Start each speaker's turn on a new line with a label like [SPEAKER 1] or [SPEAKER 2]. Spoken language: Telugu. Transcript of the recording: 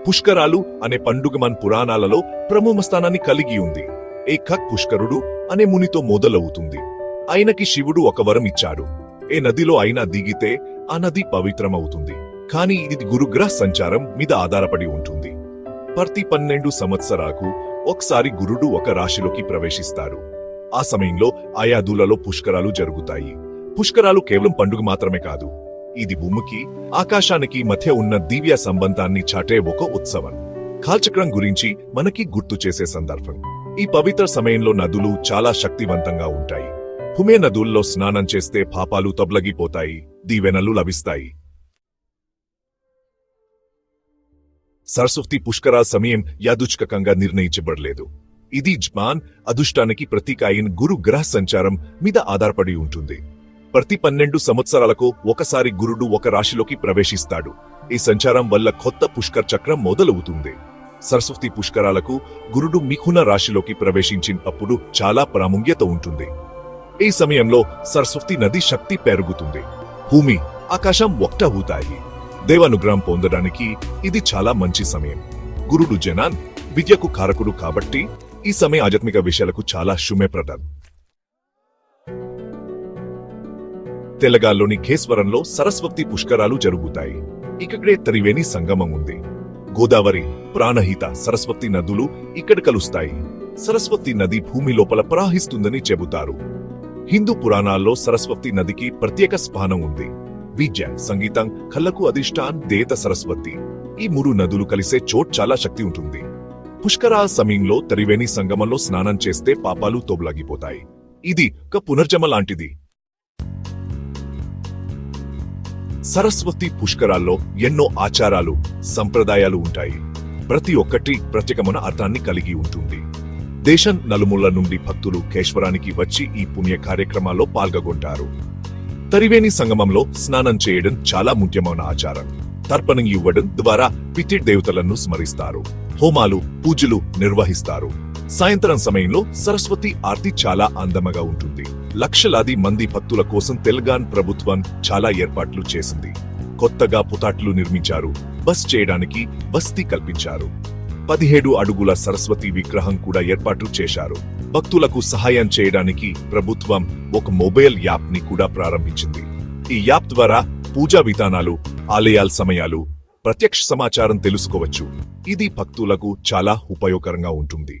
[SPEAKER 1] పుష్కరాలు అనే పండుగ మన పురాణాలలో ప్రముఖ స్థానాన్ని కలిగి ఉంది. ఏకక్ పుష్కరుడు అనే మునితో మొదలవుతుంది. ఆయనకి శివుడు ఒక వరం ఇచ్చాడు. ఏ నదిలో అయినా దిగితే ఆ నది పవిత్రమవుతుంది. కానీ ఇది గురుగ్రహ సంచారం మీద ఆధారపడి ఉంటుంది. ప్రతి 12 సంవత్సరాలకు ఒకసారి గురుడు ఒక రాశిలోకి ప్రవేశిస్తాడు. ఆ సమయంలో ఆయా నదులలో పుష్కరాలు జరుగుతాయి. పుష్కరాలు కేవలం పండుగ మాత్రమే కాదు, ఇది భూమికి ఆకాశానికి మధ్య ఉన్న దివ్య సంబంధాన్ని చాటే ఒక ఉత్సవం. కాలచక్రం గురించి మనకి గుర్తు చేసే సందర్భం. ఈ పవిత్ర సమయంలో నదులు చాలా శక్తివంతంగా ఉంటాయి. భూమి నదుల్లో స్నానం చేస్తే పాపాలు తొలగిపోతాయి, దీవెనలు లభిస్తాయి. సరస్వతి పుష్కరాల సమయం యాదృచ్ఛికంగా నిర్ణయించబడలేదు. ఇది జ్ఞాన్ అదృష్టానికి ప్రతీక అయిన గురు గ్రహ సంచారం మీద ఆధారపడి ఉంటుంది. ప్రతి 12 సంవత్సరాలకు ఒకసారి గురుడు ఒక రాశిలోకి ప్రవేశిస్తాడు. ఈ సంచారం వల్ల కొత్త పుష్కర చక్రం మొదలవుతుంది. సరస్వతి పుష్కరాలకు గురుడు మిథున రాశిలోకి ప్రవేశించినప్పుడు చాలా ప్రాముఖ్యత ఉంటుంది. ఈ సమయంలో సరస్వతి నది శక్తి పెరుగుతుంది. భూమి ఆకాశం ఒకటవుతాయి. దేవానుగ్రహం పొందడానికి ఇది చాలా మంచి సమయం. గురుడు జనాన్ విద్యకు కారకుడు కాబట్టి ఈ సమయం ఆధ్యాత్మిక విషయాలకు చాలా శుభప్రదం. తెలంగాణలోని కేశ్వరంలో సరస్వతి పుష్కరాలు జరుగుతాయి. ఇక్కడే త్రివేణి సంగమం ఉంది. గోదావరి, ప్రాణహిత, సరస్వతి నదులు ఇక్కడ కలుస్తాయి. సరస్వతి నది భూమి లోపల ప్రవహిస్తుందని చెబుతారు. హిందూ పురాణాల్లో సరస్వతి నదికి ప్రత్యేక స్థానం ఉంది. విద్య, సంగీతం, కళ్ళకు అధిష్టాన్ దేవత సరస్వతి. ఈ 3 నదులు కలిసే చోట్ చాలా శక్తి ఉంటుంది. పుష్కరాల సమయంలో త్రివేణి సంగమంలో స్నానం చేస్తే పాపాలు తొలగిపోతాయి. ఇది ఒక పునర్జన్మ లాంటిది. సరస్వతి పుష్కరాల్లో ఎన్నో ఆచారాలు, సంప్రదాయాలు ఉంటాయి. ప్రతి ఒక్కటి ప్రత్యేకమైన అర్థాన్ని కలిగి ఉంటుంది. దేశం నలుమూల నుండి భక్తులు కేశ్వరానికి వచ్చి ఈ పుణ్య కార్యక్రమాల్లో పాల్గొంటారు. త్రివేణి సంగమంలో స్నానం చేయడం చాలా ముఖ్యమైన ఆచారం. తర్పణం ఇవ్వడం ద్వారా పితృదేవతలను స్మరిస్తారు. హోమాలు, పూజలు నిర్వహిస్తారు. సాయంత్రం సమయంలో సరస్వతి ఆర్తి చాలా అందముగా ఉంటుంది. లక్షలాది మంది భక్తుల కోసం తెలంగాణ ప్రభుత్వం చాలా ఏర్పాట్లు చేసింది. కొత్తగా పుతాట్లు నిర్మించారు. బస్ చేయడానికి వసతి కల్పించారు. 17 అడుగుల సరస్వతి విగ్రహం కూడా ఏర్పాటు చేశారు. భక్తులకు సహాయం చేయడానికి ప్రభుత్వం ఒక మొబైల్ యాప్ ని కూడా ప్రారంభించింది. ఈ యాప్ ద్వారా పూజా విధానాలు, ఆలయాల సమయాలు, ప్రత్యక్ష సమాచారం తెలుసుకోవచ్చు. ఇది భక్తులకు చాలా ఉపయోగకరంగా ఉంటుంది.